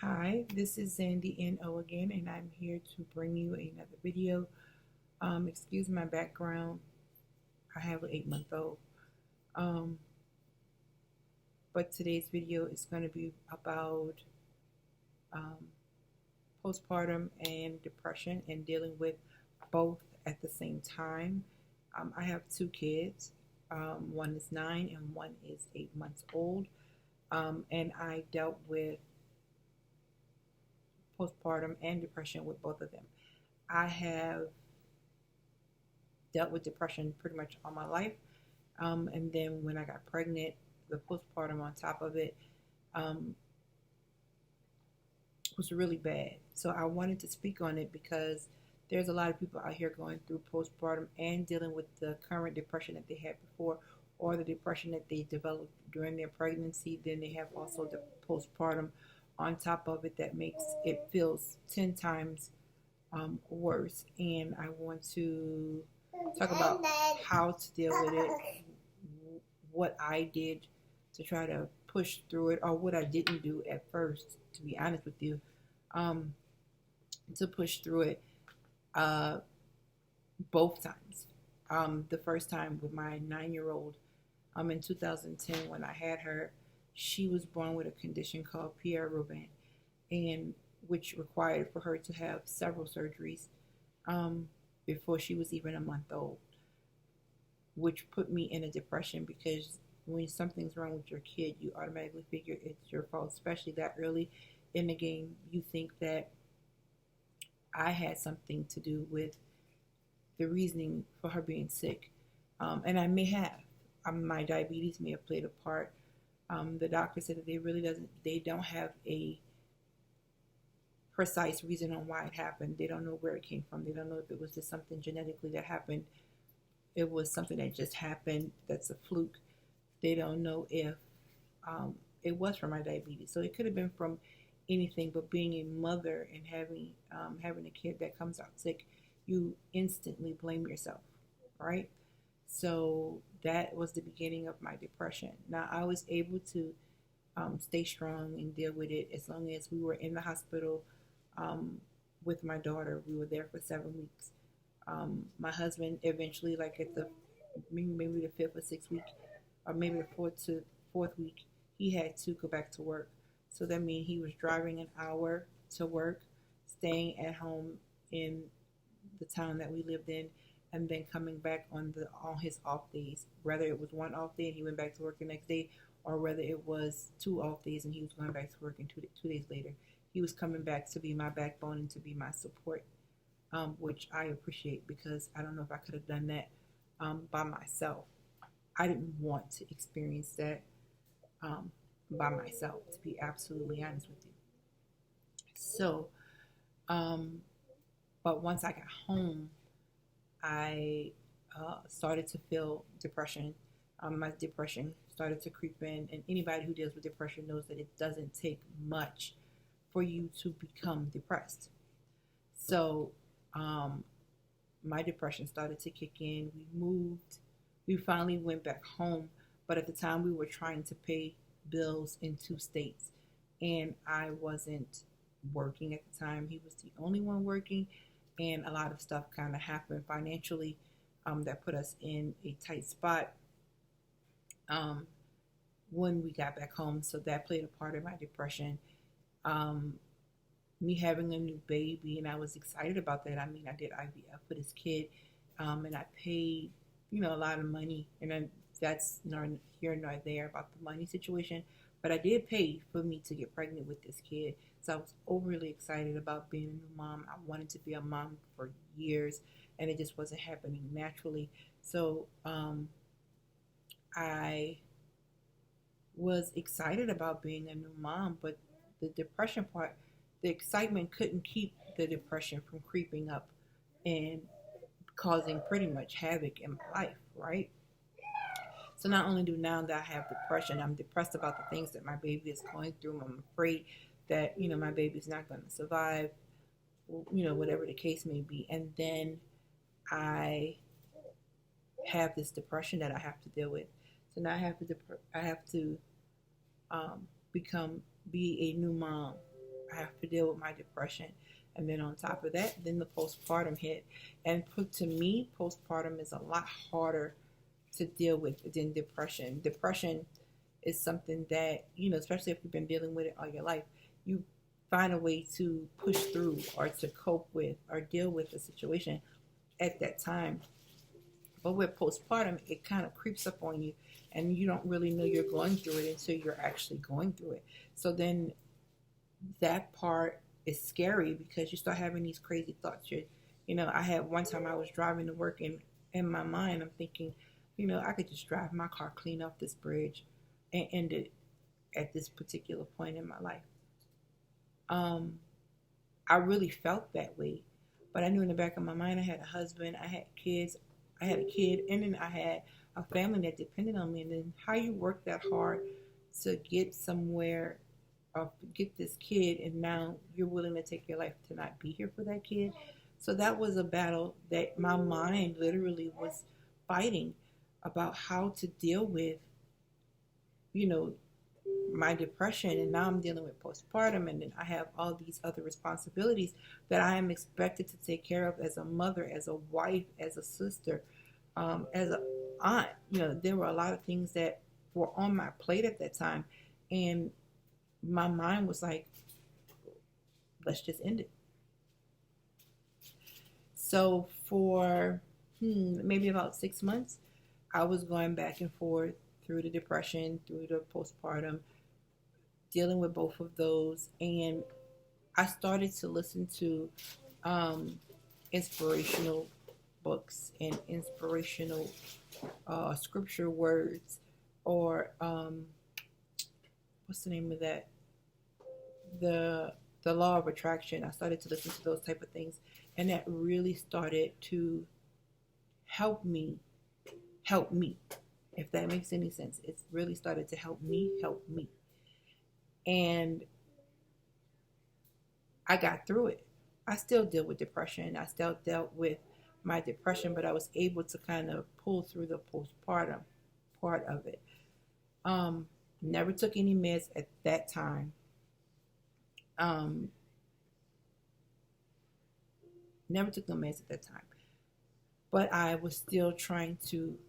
Hi, this is Zandy N.O. again, and I'm here to bring you another video. Excuse my background. I have an 8-month-old. Um, but today's video is going to be about um, postpartum and depression and dealing with both at the same time. I have two kids. One is 9 and one is 8 months old. And I dealt with postpartum and depression with both of them. I have dealt with depression pretty much all my life. And then when I got pregnant, the postpartum on top of it was really bad. So I wanted to speak on it because there's a lot of people out here going through postpartum and dealing with the current depression that they had before, or the depression that they developed during their pregnancy. Then they have also the postpartum on top of it that makes it feels 10 times worse. And I want to talk about how to deal with it, what I did to try to push through it, or what I didn't do at first, to be honest with you, to push through it both times. The first time with my 9-year-old in 2010 when I had her, she was born with a condition called Pierre Robin, and which required for her to have several surgeries before she was even a month old, which put me in a depression because when something's wrong with your kid, you automatically figure it's your fault, especially that early in the game. You think that I had something to do with the reasoning for her being sick, and I may have. My diabetes may have played a part. The doctor said that they don't have a precise reason on why it happened. They don't know where it came from. They don't know if it was just something genetically that happened. It was something that just happened. That's a fluke. They don't know if it was from my diabetes. So it could have been from anything. But being a mother and having a kid that comes out sick, you instantly blame yourself, right? So that was the beginning of my depression. Now I was able to stay strong and deal with it as long as we were in the hospital with my daughter. We were there for 7 weeks. My husband eventually, like at the maybe the 5th or 6th week, or maybe the fourth week, he had to go back to work. So that means he was driving an hour to work, staying at home in the town that we lived in, and then coming back on his off days. Whether it was one off day and he went back to work the next day, or whether it was 2 off days and he was going back to work, and 2 days later he was coming back to be my backbone and to be my support, which I appreciate because I don't know if I could have done that by myself. I didn't want to experience that by myself, to be absolutely honest with you. So, but once I got home, I started to feel depression. My depression started to creep in, and anybody who deals with depression knows that it doesn't take much for you to become depressed. So my depression started to kick in. We finally went back home, but at the time we were trying to pay bills in 2 states, and I wasn't working at the time. He was the only one working, and a lot of stuff kind of happened financially that put us in a tight spot when we got back home. So that played a part in my depression. Me having a new baby, and I was excited about that. I mean, I did IVF for this kid, and I paid, a lot of money, and that's nor here nor there about the money situation. But I did pay for me to get pregnant with this kid. So I was overly excited about being a new mom. I wanted to be a mom for years, and it just wasn't happening naturally. So I was excited about being a new mom, but the depression part, the excitement couldn't keep the depression from creeping up and causing pretty much havoc in my life, right? So not only do now that I have depression, I'm depressed about the things that my baby is going through. I'm afraid that, my baby's not going to survive, whatever the case may be. And then I have this depression that I have to deal with. So now I have to be a new mom. I have to deal with my depression. And then on top of that, then the postpartum hit. And to me, postpartum is a lot harder to deal with than depression. Depression is something that, especially if you've been dealing with it all your life, you find a way to push through or to cope with or deal with the situation at that time. But with postpartum, it kind of creeps up on you and you don't really know you're going through it until you're actually going through it. So then that part is scary because you start having these crazy thoughts. I had one time I was driving to work and in my mind I'm thinking, I could just drive my car clean off this bridge and end it at this particular point in my life. I really felt that way, but I knew in the back of my mind I had a husband, I had kids, I had a kid, and then I had a family that depended on me. And then how you work that hard to get somewhere or get this kid, and now you're willing to take your life to not be here for that kid. So that was a battle that my mind literally was fighting about how to deal with, my depression. And now I'm dealing with postpartum, and then I have all these other responsibilities that I am expected to take care of as a mother, as a wife, as a sister, as an aunt. There were a lot of things that were on my plate at that time, and my mind was like, let's just end it. So for maybe about 6 months, I was going back and forth through the depression, through the postpartum, dealing with both of those. And I started to listen to inspirational books and inspirational scripture words, or what's the name of that? The law of attraction. I started to listen to those type of things, and that really started to help me, if that makes any sense. It's really started to help me. And I got through it. I still deal with depression. I still dealt with my depression, but I was able to kind of pull through the postpartum part of it. Never took any meds at that time. Never took no meds at that time. But I was still trying to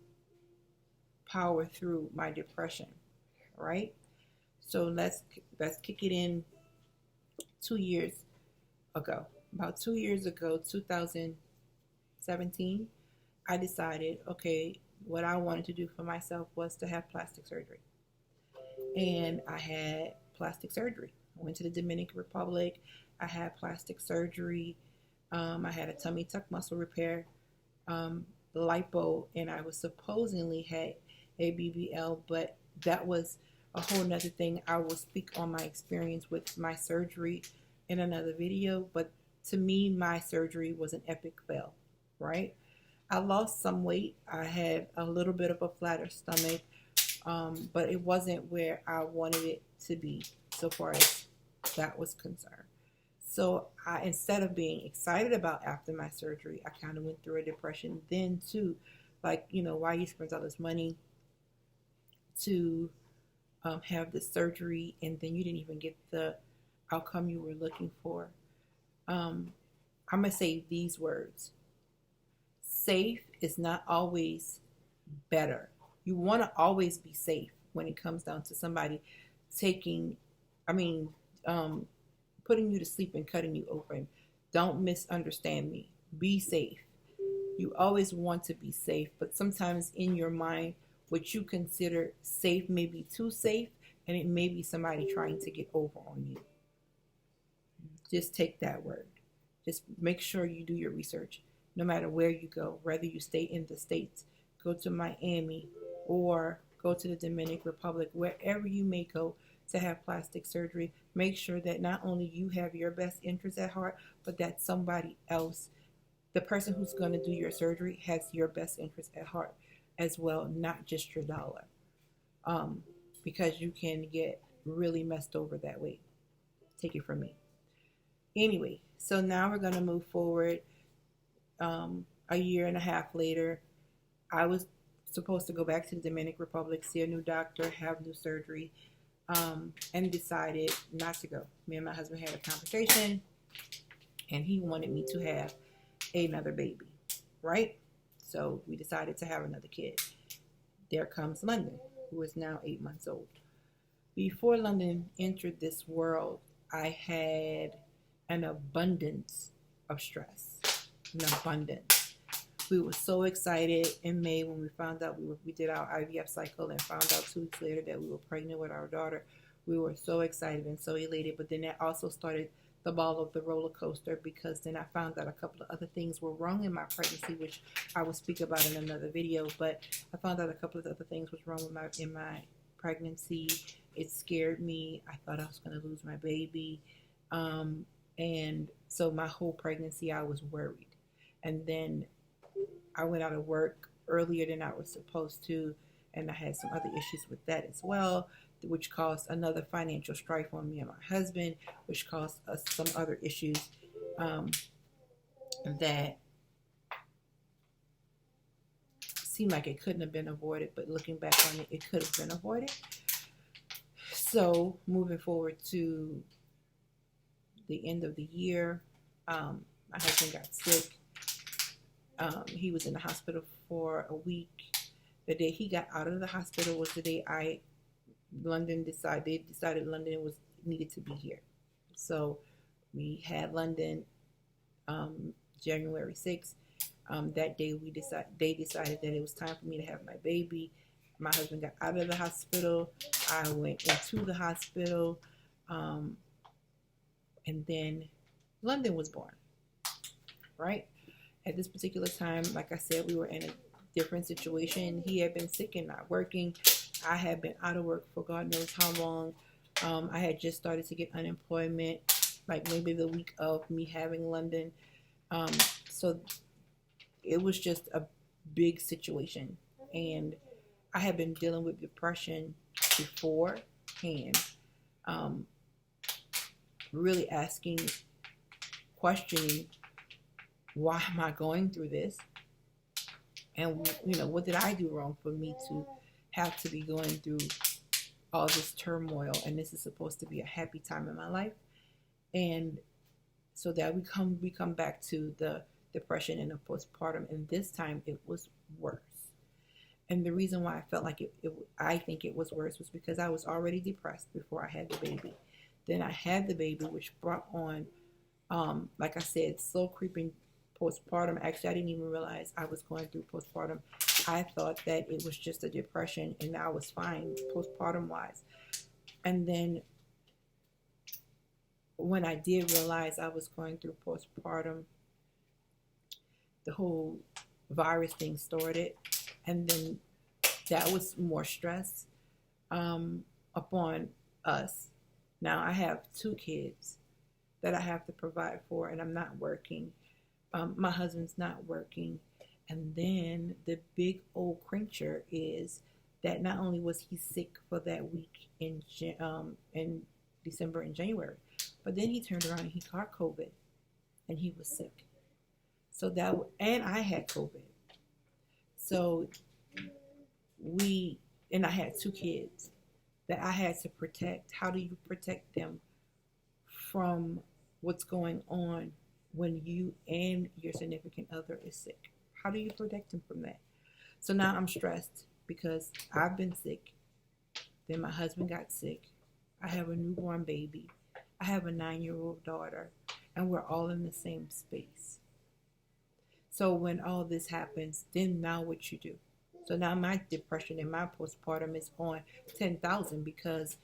power through my depression, right? So let's kick it in 2 years ago. About 2 years ago, 2017, I decided, okay, what I wanted to do for myself was to have plastic surgery. And I had plastic surgery. I went to the Dominican Republic. I had plastic surgery. I had a tummy tuck muscle repair, lipo, and I was supposedly had a BBL, but that was a whole nother thing. I will speak on my experience with my surgery in another video, but to me, my surgery was an epic fail, right? I lost some weight. I had a little bit of a flatter stomach, but it wasn't where I wanted it to be so far as that was concerned. So instead of being excited about after my surgery, I kind of went through a depression then too. Like, why you spend all this money to have the surgery and then you didn't even get the outcome you were looking for. I'm going to say these words. Safe is not always better. You want to always be safe when it comes down to somebody putting you to sleep and cutting you open. Don't misunderstand me. Be safe. You always want to be safe, but sometimes in your mind, what you consider safe may be too safe, and it may be somebody trying to get over on you. Just take that word. Just make sure you do your research. No matter where you go, whether you stay in the States, go to Miami, or go to the Dominican Republic, wherever you may go to have plastic surgery, make sure that not only you have your best interests at heart, but that somebody else, the person who's going to do your surgery, has your best interests at heart as well, not just your dollar. Because you can get really messed over that way. Take it from me. Anyway, so now we're going to move forward. A year and a half later, I was supposed to go back to the Dominican Republic, see a new doctor, have new surgery. and decided not to go. Me and my husband had a conversation, and he wanted me to have another baby, right? So we decided to have another kid. There comes London, who is now 8 months old. Before London entered this world, I had an abundance of stress, an abundance. We were so excited in May when we found out we did our IVF cycle and found out 2 weeks later that we were pregnant with our daughter. We were so excited and so elated, but then that also started the ball of the roller coaster, because then I found out a couple of other things were wrong in my pregnancy, which I will speak about in another video. But I found out a couple of other things was wrong with in my pregnancy. It scared me. I thought I was going to lose my baby, and so my whole pregnancy I was worried. And then I went out of work earlier than I was supposed to, and I had some other issues with that as well, which caused another financial strife on me and my husband, which caused us some other issues that seemed like it couldn't have been avoided, but looking back on it, it could have been avoided. So moving forward to the end of the year, my husband got sick. He was in the hospital for a week. The day he got out of the hospital was the day London decided London needed to be here. So we had London January 6th. That day they decided that it was time for me to have my baby. My husband got out of the hospital. I went into the hospital. And then London was born. Right? At this particular time, like I said, we were in a different situation. He had been sick and not working. I had been out of work for God knows how long. I had just started to get unemployment, like maybe the week of me having London. So it was just a big situation. And I had been dealing with depression beforehand, really questioning, why am I going through this? And, what did I do wrong for me to have to be going through all this turmoil? And this is supposed to be a happy time in my life. And so that we come back to the depression and the postpartum. And this time it was worse. And the reason why I felt like I think it was worse was because I was already depressed before I had the baby. Then I had the baby, which brought on, like I said, slow creeping postpartum. Actually, I didn't even realize I was going through postpartum. I thought that it was just a depression and I was fine postpartum wise. And then when I did realize I was going through postpartum, the whole virus thing started. And then that was more stress upon us. Now I have 2 kids that I have to provide for, and I'm not working. My husband's not working. And then the big old clincher is that not only was he sick for that week in December and January, but then he turned around and he caught COVID and he was sick. So and I had COVID. So I had 2 kids that I had to protect. How do you protect them from what's going on when you and your significant other is sick? How do you protect them from that? So now I'm stressed because I've been sick. Then my husband got sick. I have a newborn baby. I have a 9-year-old daughter, and we're all in the same space. So when all this happens, then now what you do? So now my depression and my postpartum is on 10,000 because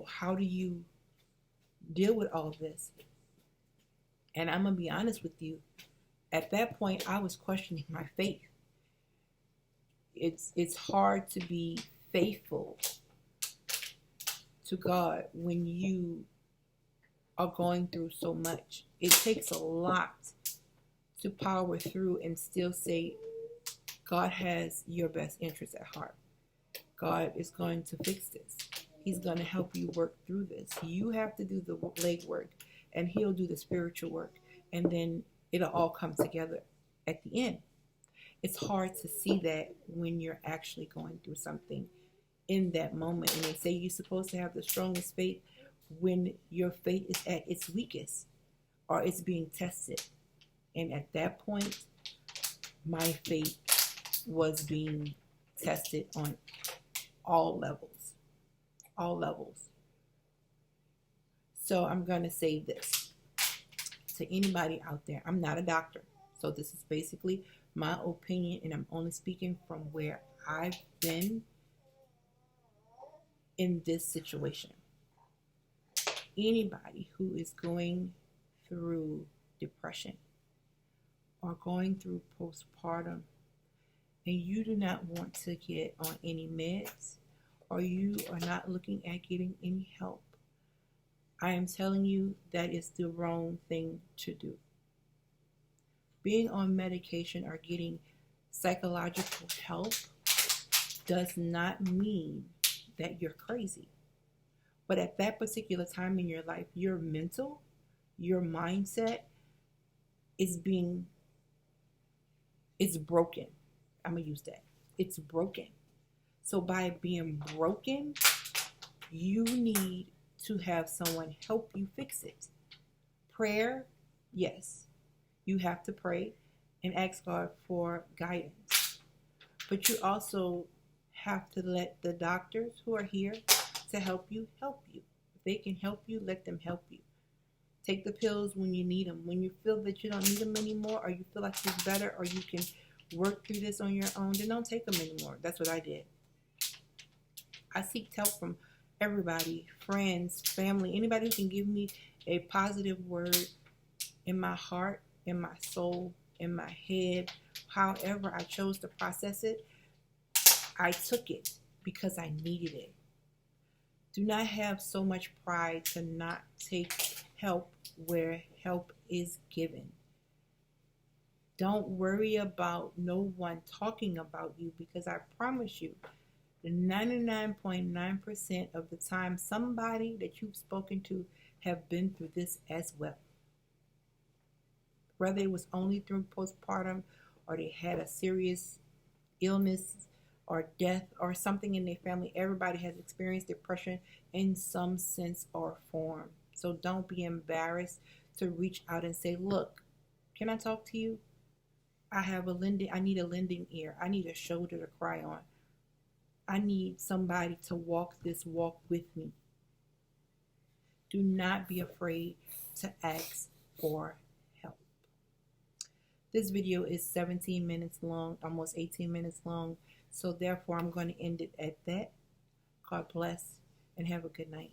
how do you deal with all this? And I'm going to be honest with you. At that point, I was questioning my faith. It's hard to be faithful to God when you are going through so much. It takes a lot to power through and still say, God has your best interest at heart. God is going to fix this. He's going to help you work through this. You have to do the leg work, and He'll do the spiritual work, and then it'll all come together at the end. It's hard to see that when you're actually going through something in that moment. And they say you're supposed to have the strongest faith when your faith is at its weakest or it's being tested. And at that point, my faith was being tested on all levels. All levels. So I'm going to say this to anybody out there. I'm not a doctor. So this is basically my opinion, and I'm only speaking from where I've been in this situation. Anybody who is going through depression or going through postpartum and you do not want to get on any meds or you are not looking at getting any help, I am telling you that is the wrong thing to do. Being on medication or getting psychological help does not mean that you're crazy. But at that particular time in your life, your mental, your mindset is broken. I'm going to use that. It's broken. So by being broken, you need to have someone help you fix it. Prayer, yes. You have to pray and ask God for guidance. But you also have to let the doctors who are here to help you. If they can help you, let them help you. Take the pills when you need them. When you feel that you don't need them anymore, or you feel like you're better, or you can work through this on your own, then don't take them anymore. That's what I did. I seeked help from everybody, friends, family, anybody who can give me a positive word in my heart, in my soul, in my head. However I chose to process it, I took it because I needed it. Do not have so much pride to not take help where help is given. Don't worry about no one talking about you, because I promise you, the 99.9% of the time, somebody that you've spoken to have been through this as well. Whether it was only through postpartum or they had a serious illness or death or something in their family, everybody has experienced depression in some sense or form. So don't be embarrassed to reach out and say, look, can I talk to you? I need a lending ear. I need a shoulder to cry on. I need somebody to walk this walk with me. Do not be afraid to ask for help. This video is 17 minutes long, almost 18 minutes long. So therefore, I'm going to end it at that. God bless and have a good night.